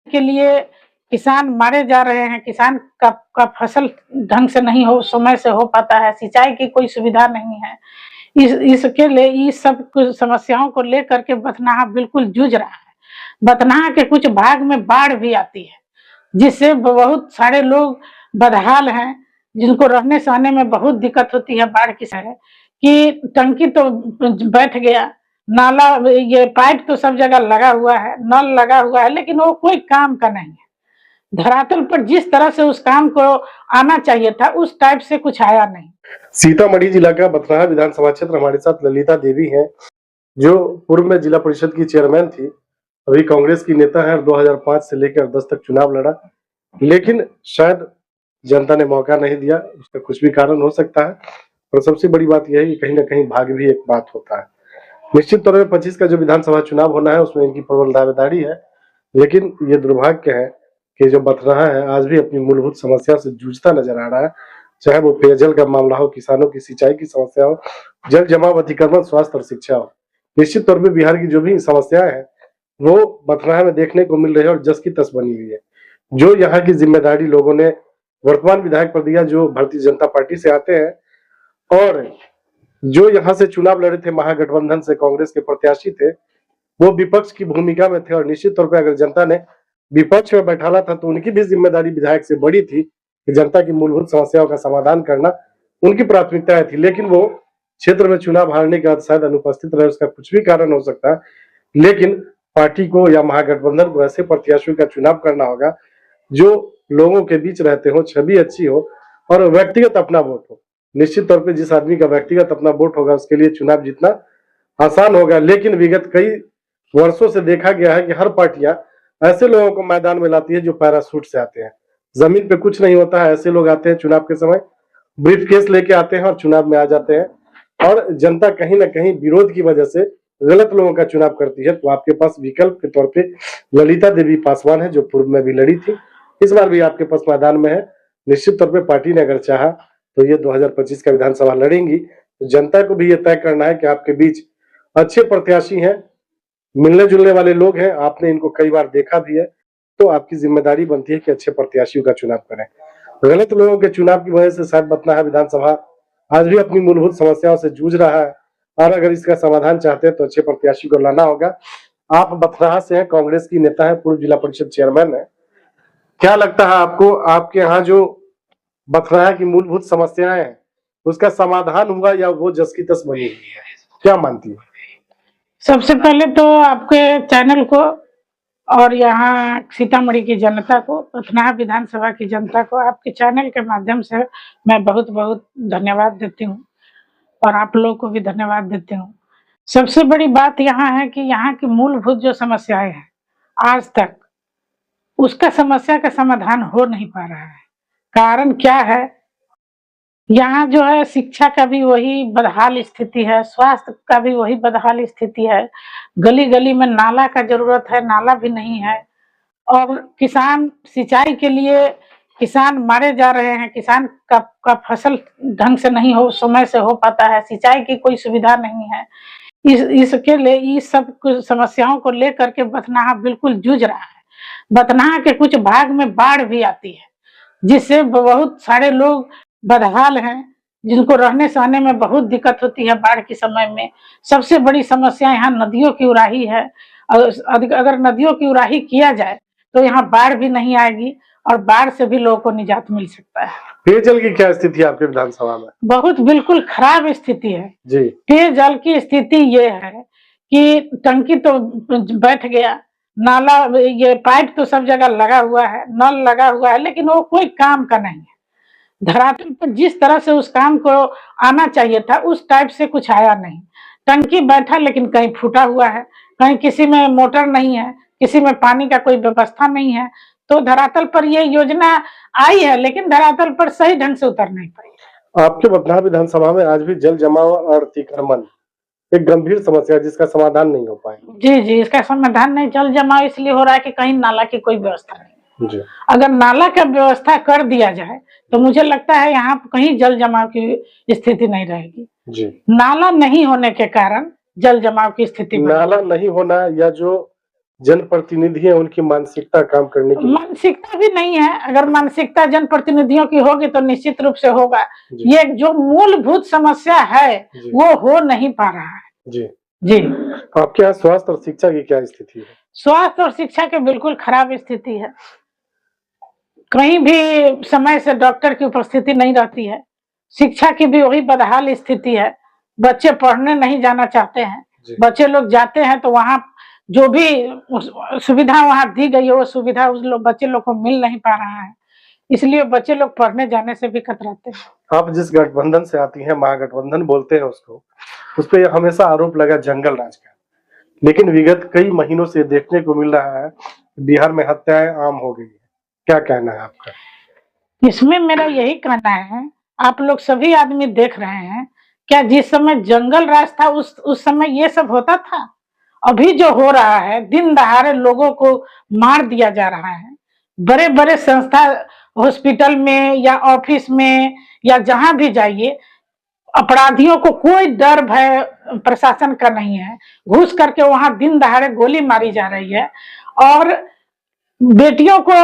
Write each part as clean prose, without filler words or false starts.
के लिए किसान मारे जा रहे हैं। किसान का फसल ढंग से नहीं हो समय से हो पाता है, सिंचाई की कोई सुविधा नहीं है। इसके लिए इस सब कुछ समस्याओं को लेकर के बथनाहा बिल्कुल जूझ रहा है। बथनाहा के कुछ भाग में बाढ़ भी आती है, जिससे बहुत सारे लोग बदहाल हैं, जिनको रहने सहने में बहुत दिक्कत होती है। बाढ़ की है कि टंकी तो बैठ गया, नाला ये पाइप तो सब जगह लगा हुआ है, नल लगा हुआ है, लेकिन वो कोई काम का नहीं है। धरातल पर जिस तरह से उस काम को आना चाहिए था, उस टाइप से कुछ आया नहीं। सीतामढ़ी जिला का बथनाहा विधानसभा क्षेत्र, हमारे साथ ललिता देवी हैं, जो पूर्व में जिला परिषद की चेयरमैन थी, अभी कांग्रेस की नेता है। 2005 से लेकर 10 तक चुनाव लड़ा, लेकिन शायद जनता ने मौका नहीं दिया। उसका कुछ भी कारण हो सकता है, और सबसे बड़ी बात यह है कि कहीं ना कहीं भाग्य भी एक बात होता है। निश्चित तौर पर 25 का जो विधानसभा चुनाव होना है, उसमें इनकी प्रबल दावेदारी है, लेकिन ये दुर्भाग्य है कि जो बथनाहा है आज भी अपनी मूलभूत समस्या से जूझता नजर आ रहा है। चाहे वो पेयजल का मामला हो, किसानों की सिंचाई की समस्या हो, जल जमाव, अतिक्रमण, स्वास्थ्य और शिक्षा हो। निश्चित तौर पर बिहार की जो भी समस्याएं हैं वो बथनाहा में देखने को मिल रही है और जस की तस बनी हुई है। जो यहाँ की जिम्मेदारी लोगों ने वर्तमान विधायक पर दिया, जो भारतीय जनता पार्टी से आते हैं और जो यहाँ से चुनाव लड़े थे, महागठबंधन से कांग्रेस के प्रत्याशी थे, वो विपक्ष की भूमिका में थे। और निश्चित तौर पर अगर जनता ने विपक्ष में बैठाला था तो उनकी भी जिम्मेदारी विधायक से बड़ी थी कि जनता की मूलभूत समस्याओं का समाधान करना उनकी प्राथमिकता थी। लेकिन वो क्षेत्र में चुनाव हारने के बाद शायद अनुपस्थित रहे, उसका कुछ भी कारण हो सकता है, लेकिन पार्टी को या महागठबंधन को ऐसे प्रत्याशियों का चुनाव करना होगा जो लोगों के बीच रहते हो, छवि अच्छी हो और व्यक्तिगत अपना वोट हो। निश्चित तौर पर जिस आदमी का व्यक्तिगत अपना वोट होगा उसके लिए चुनाव जीतना आसान होगा। लेकिन विगत कई वर्षों से देखा गया है कि हर पार्टियां ऐसे लोगों को मैदान में लाती है जो पैराशूट से आते हैं, जमीन पे कुछ नहीं होता है। ऐसे लोग आते हैं चुनाव के समय, ब्रीफकेस लेके आते हैं और चुनाव में आ जाते हैं, और जनता कहीं ना कहीं विरोध की वजह से गलत लोगों का चुनाव करती है। तो आपके पास विकल्प के तौर पे ललिता देवी पासवान है, जो पूर्व में भी लड़ी थी, इस बार भी आपके पास मैदान में है। निश्चित तौर पर पार्टी ने अगर चाहा तो ये 2025 का विधानसभा लड़ेंगी। तो जनता को भी ये तय करना है कि आपके बीच अच्छे प्रत्याशी हैं, मिलने जुलने वाले लोग हैं, आपने इनको कई बार देखा भी है, तो आपकी जिम्मेदारी बनती है कि अच्छे प्रत्याशियों का चुनाव करें। गलत लोगों के चुनाव की वजह से शायद बथनाहा विधानसभा आज भी अपनी मूलभूत समस्याओं से जूझ रहा है, और अगर इसका समाधान चाहते हैं तो अच्छे प्रत्याशी को लाना होगा। आप बथनाहा से हैं, कांग्रेस की नेता है, पूर्व जिला परिषद चेयरमैन है। क्या लगता है आपको, आपके यहाँ जो बथनाहा की मूलभूत समस्याएं हैं उसका समाधान हुआ या वो जस की तस बनी हुई है? क्या मानती है? सबसे पहले तो आपके चैनल को और यहाँ सीतामढ़ी की जनता को, बथनाहा विधानसभा की जनता को, आपके चैनल के माध्यम से मैं बहुत बहुत धन्यवाद देती हूँ, और आप लोगों को भी धन्यवाद देती हूँ। सबसे बड़ी बात यहाँ है कि यहाँ की मूलभूत जो समस्याएं हैं आज तक उसका समस्या का समाधान हो नहीं पा रहा है। कारण क्या है, यहाँ जो है शिक्षा का भी वही बदहाल स्थिति है, स्वास्थ्य का भी वही बदहाल स्थिति है, गली गली में नाला का जरूरत है, नाला भी नहीं है, और किसान सिंचाई के लिए किसान मारे जा रहे हैं। किसान का फसल ढंग से नहीं हो समय से हो पाता है, सिंचाई की कोई सुविधा नहीं है। इसके लिए इस सब कुछ समस्याओं को लेकर के बथनाहा बिल्कुल जूझ रहा है। बथनाहा के कुछ भाग में बाढ़ भी आती है, जिससे बहुत सारे लोग बदहाल हैं, जिनको रहने सहने में बहुत दिक्कत होती है बाढ़ के समय में। सबसे बड़ी समस्या यहाँ नदियों की उराही है, और अगर नदियों की उराही किया जाए तो यहाँ बाढ़ भी नहीं आएगी, और बाढ़ से भी लोगों को निजात मिल सकता है। पेयजल की क्या स्थिति है आपके विधानसभा में? बहुत बिल्कुल खराब स्थिति है जी। पेयजल की स्थिति ये है कि टंकी तो बैठ गया, नाला ये पाइप तो सब जगह लगा हुआ है, नल लगा हुआ है, लेकिन वो कोई काम का नहीं है। धरातल पर जिस तरह से उस काम को आना चाहिए था उस टाइप से कुछ आया नहीं। टंकी बैठा, लेकिन कहीं फूटा हुआ है, कहीं किसी में मोटर नहीं है, किसी में पानी का कोई व्यवस्था नहीं है। तो धरातल पर ये योजना आई है, लेकिन धरातल पर सही ढंग से उतर नहीं पाई। आपके बथनाहा विधानसभा में आज भी जल जमाव और अतिक्रमण एक गंभीर समस्या है जिसका समाधान नहीं हो पाया। जी जी, इसका समाधान नहीं। जल जमाव इसलिए हो रहा है कि कहीं नाला की कोई व्यवस्था नहीं। जी। अगर नाला का व्यवस्था कर दिया जाए तो मुझे लगता है यहाँ कहीं जल जमाव की स्थिति नहीं रहेगी। जी। नाला नहीं होने के कारण जल जमाव की स्थिति, नाला नहीं होना या जो जनप्रतिनिधि है उनकी मानसिकता काम करने की मानसिकता भी नहीं है। अगर मानसिकता जनप्रतिनिधियों की होगी तो निश्चित रूप से होगा। जी। ये जो मूलभूत समस्या है जी। वो हो नहीं पा रहा है। जी। जी। आपके यहाँ स्वास्थ्य और शिक्षा की क्या स्थिति है? स्वास्थ्य और शिक्षा की बिल्कुल खराब स्थिति है। कहीं भी समय से डॉक्टर की उपस्थिति नहीं रहती है। शिक्षा की भी वही बदहाल स्थिति है। बच्चे पढ़ने नहीं जाना चाहते हैं। बच्चे लोग जाते हैं तो वहाँ जो भी सुविधा वहाँ दी गई है वो सुविधा उस लोग बच्चे लोग को मिल नहीं पा रहा है, इसलिए बच्चे लोग पढ़ने जाने से भी कतराते हैं। आप जिस गठबंधन से आती हैं, महागठबंधन बोलते हैं उसको, उस पर हमेशा आरोप लगा जंगल राज का, लेकिन विगत कई महीनों से देखने को मिल रहा है बिहार में हत्याएं आम हो गई है। क्या कहना है आपका? इसमें मेरा यही कहना है, आप लोग सभी आदमी देख रहे हैं, क्या जिस समय जंगल राज था उस समय ये सब होता था? अभी जो हो रहा है, दिन दहाड़े लोगों को मार दिया जा रहा है। बड़े बड़े संस्था हॉस्पिटल में या ऑफिस में या जहां भी जाइए, अपराधियों को कोई डर भय प्रशासन का नहीं है। घुस करके वहां दिन दहाड़े गोली मारी जा रही है और बेटियों को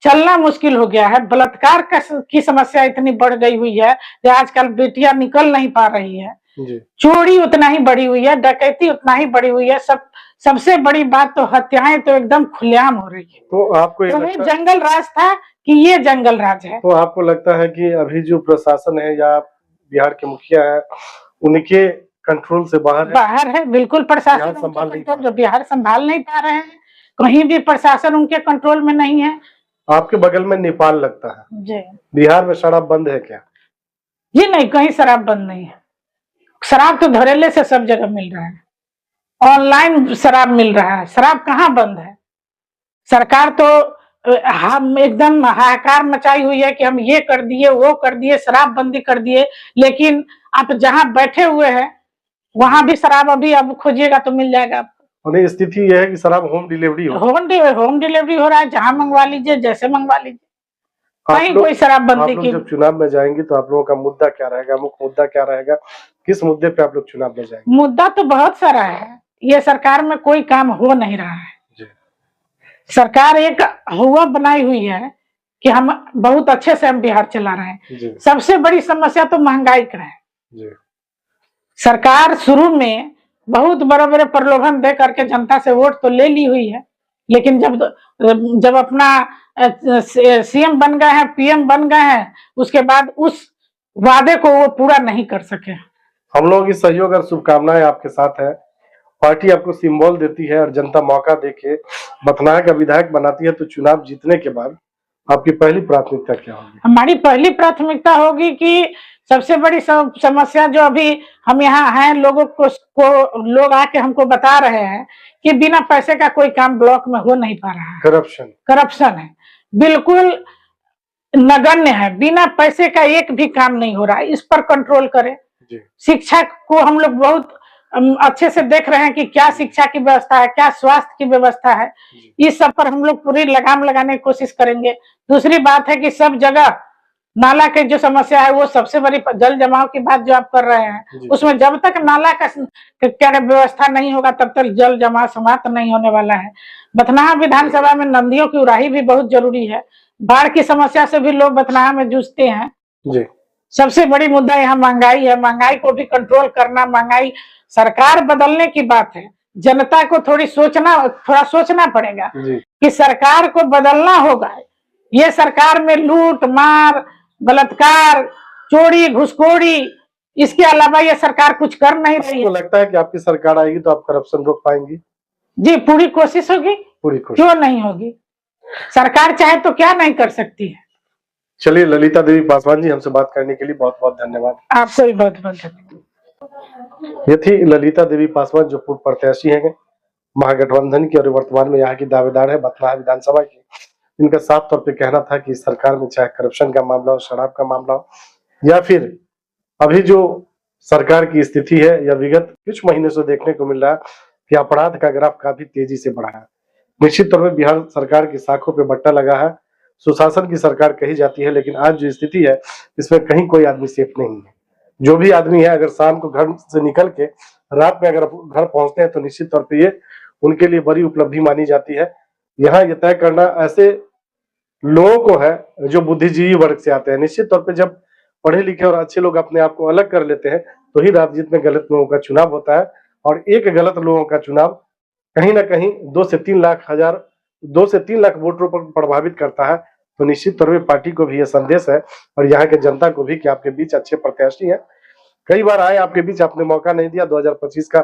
चलना मुश्किल हो गया है। बलात्कार की समस्या इतनी बढ़ गई हुई है कि आजकल बेटियां निकल नहीं पा रही है। चोरी उतना ही बढ़ी हुई है, डकैती उतना ही बढ़ी हुई है। सबसे बड़ी बात तो हत्याएं तो एकदम खुलेआम हो रही है। तो आपको तो जंगल राज था कि ये जंगल राज है? तो आपको लगता है कि अभी जो प्रशासन है या बिहार के मुखिया है उनके कंट्रोल से बाहर है? बिल्कुल प्रशासन जो बिहार संभाल नहीं पा रहे हैं। कहीं भी प्रशासन उनके कंट्रोल में नहीं है। आपके बगल में नेपाल लगता है जी। बिहार में शराब बंद है क्या? जी नहीं, कहीं शराब बंद नहीं है। शराब तो धड़ल्ले से सब जगह मिल रहा है, ऑनलाइन शराब मिल रहा है। शराब कहाँ बंद है? सरकार तो हम एकदम हाहाकार मचाई हुई है कि हम ये कर दिए वो कर दिए, शराब बंदी कर दिए, लेकिन आप जहाँ बैठे हुए हैं वहां भी शराब अभी अब खोजिएगा तो मिल जाएगा आपको। स्थिति यह है कि शराब होम डिलीवरी हो रहा है, जहाँ मंगवा लीजिए, जैसे मंगवा लीजिए, कहीं कोई शराब बंदी की। जब चुनाव में जाएंगे तो आप लोगों का मुद्दा क्या रहेगा, मुख्य मुद्दा क्या रहेगा? किस मुद्दे पे आप लोग चुनाव में जाएंगे? मुद्दा तो बहुत सारा है। ये सरकार में कोई काम हो नहीं रहा है। सरकार एक हुआ बनाई हुई है कि हम बहुत अच्छे से हम बिहार चला रहे हैं। सबसे बड़ी समस्या तो महंगाई का है। सरकार शुरू में बहुत बड़े बड़े प्रलोभन दे करके जनता से वोट तो ले ली हुई है, लेकिन जब अपना सीएम बन गए हैं, पीएम बन गए हैं, उसके बाद उस वादे को वो पूरा नहीं कर सके। हम लोग की सहयोग और शुभकामनाएं आपके साथ है। पार्टी आपको सिंबल देती है और जनता मौका देके बथनाहा का विधायक बनाती है, तो चुनाव जीतने के बाद आपकी पहली प्राथमिकता क्या होगी? हमारी पहली प्राथमिकता होगी कि सबसे बड़ी समस्या जो अभी हम यहाँ हैं, लोगों को लोग आके हमको बता रहे हैं कि बिना पैसे का कोई काम ब्लॉक में हो नहीं पा रहा है। करप्शन है, बिल्कुल नगण्य है। बिना पैसे का एक भी काम नहीं हो रहा है, इस पर कंट्रोल करें। शिक्षा को हम लोग बहुत अच्छे से देख रहे हैं कि क्या शिक्षा की व्यवस्था है, क्या स्वास्थ्य की व्यवस्था है। इस सब पर हम लोग पूरी लगाम लगाने की कोशिश करेंगे। दूसरी बात है कि सब जगह नाला की जो समस्या है, वो सबसे बड़ी जल जमाव की बात जो आप कर रहे हैं, उसमें जब तक नाला का क्या व्यवस्था नहीं होगा तब तक जल जमाव समाप्त नहीं होने वाला है। बथनाहा विधानसभा में नदियों की उड़ाही भी बहुत जरूरी है। बाढ़ की समस्या से भी लोग बथनाहा में जूझते हैं। सबसे बड़ी मुद्दा यहाँ महंगाई है। महंगाई को भी कंट्रोल करना, महंगाई सरकार बदलने की बात है, जनता को थोड़ा सोचना पड़ेगा कि सरकार को बदलना होगा। ये सरकार में लूट मार, बलात्कार, चोरी, घुसखोरी, इसके अलावा ये सरकार कुछ कर नहीं रही है। आपको लगता है कि आपकी सरकार आएगी तो आप करप्शन रोक पाएंगी? जी, पूरी कोशिश होगी। क्यों नहीं होगी? सरकार चाहे तो क्या नहीं कर सकती है। चलिए, ललिता देवी पासवान जी, हमसे बात करने के लिए बहुत बहुत धन्यवाद। आपको भी बहुत बहुत धन्यवाद। ये थी ललिता देवी पासवान, जो पूर्व प्रत्याशी है महागठबंधन की और वर्तमान में यहाँ की दावेदार है बथनाहा विधानसभा की। इनका साफ तौर पे कहना था कि सरकार में चाहे करप्शन का मामला हो, शराब का मामला हो, या फिर अभी जो सरकार की स्थिति है, या विगत कुछ महीने से देखने को मिल रहा है कि अपराध का ग्राफ काफी तेजी से बढ़ा है। निश्चित तौर पर बिहार सरकार की साखों पे बट्टा लगा है। सुशासन की सरकार कही जाती है, लेकिन आज जो स्थिति है इसमें कहीं कोई आदमी सेफ नहीं है। जो भी आदमी है, अगर शाम को घर से निकल के रात में अगर घर पहुंचते हैं तो निश्चित तौर पे ये उनके लिए बड़ी उपलब्धि मानी जाती है। यहाँ ये तय करना ऐसे लोगों को है जो बुद्धिजीवी वर्ग से आते हैं। निश्चित तौर पे जब पढ़े लिखे और अच्छे लोग अपने आप को अलग कर लेते हैं तो ही राजनीति में गलत लोगों का चुनाव होता है, और एक गलत लोगों का चुनाव कहीं ना कहीं 2 से 3 लाख वोटरों पर प्रभावित करता है। तो निश्चित तौर पे पार्टी को भी यह संदेश है और यहाँ के जनता को भी कि आपके बीच अच्छे प्रत्याशी हैं। कई बार आए आपके बीच, आपने मौका नहीं दिया। 2025 का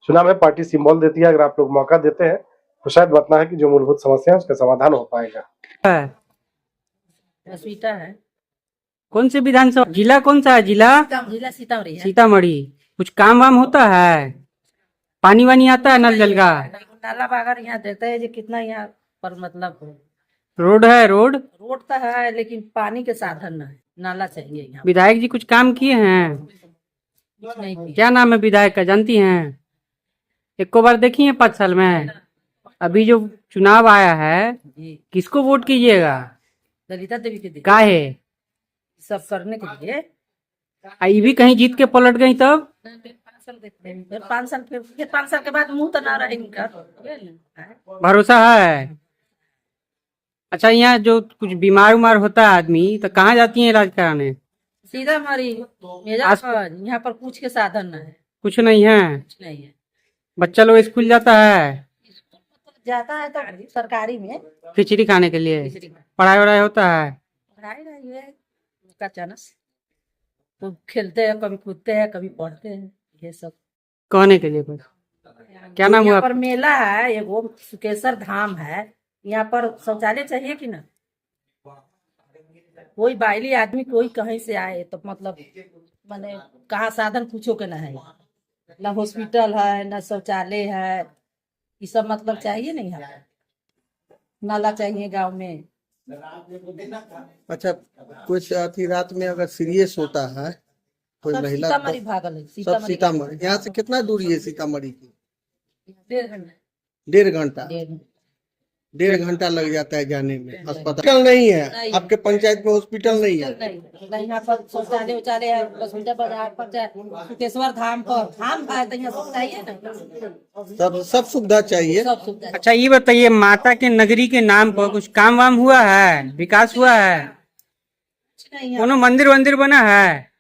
चुनाव है, पार्टी सिंबल देती है। अगर आप लोग मौका देते हैं तो शायद बतना है कि जो मूलभूत समस्या है उसका समाधान हो पाएगा। अस्मिता है। कौन से विधानसभा जिला, कौन सा है जिला? जिला सीतामढ़ी है। सीतामढ़ी। कुछ काम वाम होता है? पानी वानी आता है नल जल का? नाला बागर यहाँ देते हैं जो कितना यहाँ पर मतलब रोड है? रोड तो है लेकिन पानी के साधन नहीं, नाला चाहिए यहाँ। विधायक जी कुछ काम किए हैं? कुछ नहीं किया। क्या नाम है विधायक का, जानती हैं? एक को बार देखी है 5 साल में? अभी जो चुनाव आया है जी, किसको वोट कीजिएगा? ललिता देवी के लिए काहे? सब करने के लिए। ये भी कहीं जीत के पलट गई तब? फिर 5 साल देखते हैं, फिर 5 साल के बाद मुंह तो ना रहे इनका। भरोसा है? अच्छा, यहाँ जो कुछ बीमार उमार होता है आदमी तो कहाँ जाती है इलाज कराने? सीतामढ़ी यहाँ पर कुछ के साधन नहीं है। कुछ नहीं है? कुछ नहीं है। बच्चा लोग स्कूल जाता है? जाता है तो सरकारी में खिचड़ी खाने के लिए? खिचड़ी में। पढ़ाई वढ़ाई होता है? पढ़ाई नहीं है उसका चांस, तो खेलते हैं, कभी कूदते हैं, कभी पढ़ते हैं, ये सब कहने के लिए बस। क्या नाम हुआ? यहाँ पर मेला है एगो, सुकेश्वर धाम है। यहाँ पर शौचालय चाहिए कि ना? कोई बाइली आदमी कोई कहीं से आए तो मतलब माने कहाँ साधन पूछो के ना है, ना हॉस्पिटल है ना शौचालय है, ये सब मतलब चाहिए नहीं है। नाला चाहिए गांव में। अच्छा, कुछ अथी रात में अगर सीरियस होता है कोई सब महिला सीतामढ़ी भागल है। सब सीतामढ़ी। यहाँ से कितना दूरी है सीतामढ़ी की? 1.5 घंटा। 1.5 घंटा। 1.5 घंटा लग जाता है जाने में। अस्पताल नहीं है? नहीं। आपके पंचायत में हॉस्पिटल नहीं है? नहीं, यहाँ पर शौचालय उचालय है। हॉस्पिटल बाजार पर सुकेश्वर धाम पर धाम है तो यहाँ सब चाहिए ना, सब सुविधा चाहिए। सब सुविधा। अच्छा, ये बताइए, माता के नगरी के नाम पर कुछ काम वाम हुआ है? विकास हुआ है? नहीं है। कोनो मंदिर वंदिर बना है?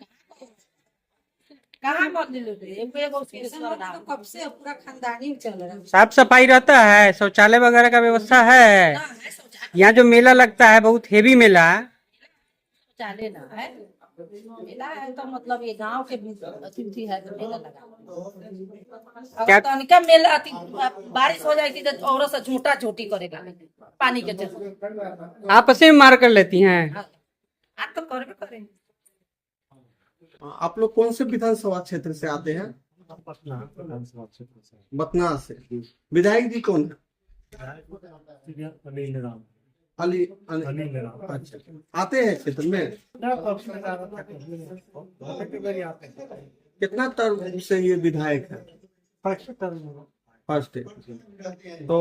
कहाँ मंदिर कब से पूरा खानदानी चल रहा है। साफ सफाई रहता है? शौचालय वगैरह का व्यवस्था है? यहाँ जो मेला लगता है बहुत हेवी मेला, शौचालय ना है। मेला है तो मतलब ये गांव के अतिथि है तो मेला लगा। क्या- अगर तनिका मेला बारिश हो जाएगी तो औरों से झूठा झूठी करेगा पानी के चलते। आपस में मार कर लेती हैं? आप तो करबे करेंगे। आप लोग कौन से विधानसभा क्षेत्र से आते हैं? बतना से। विधायक जी कौन है? अली राम। अच्छा, आते हैं क्षेत्र में? कितना टर्म से ये विधायक है? फर्स्ट है। तो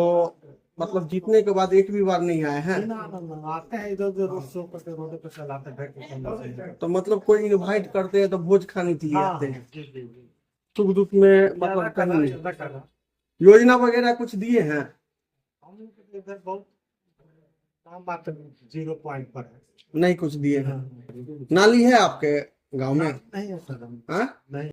मतलब जीतने के बाद एक भी बार नहीं आए हैं? आते हैं इधर उधर रोड पे चलाते हैं। तो मतलब कोई इनवाइट करते हैं तो भोज खाने के लिए आते हैं? सुख दुख में मतलब कहीं योजना वगैरह कुछ दिए हैं? इधर बहुत काम बात 0 पॉइंट पर है। नहीं कुछ दिए हैं। नाली है आपके गांव में? नहीं है सर। हाँ? नहीं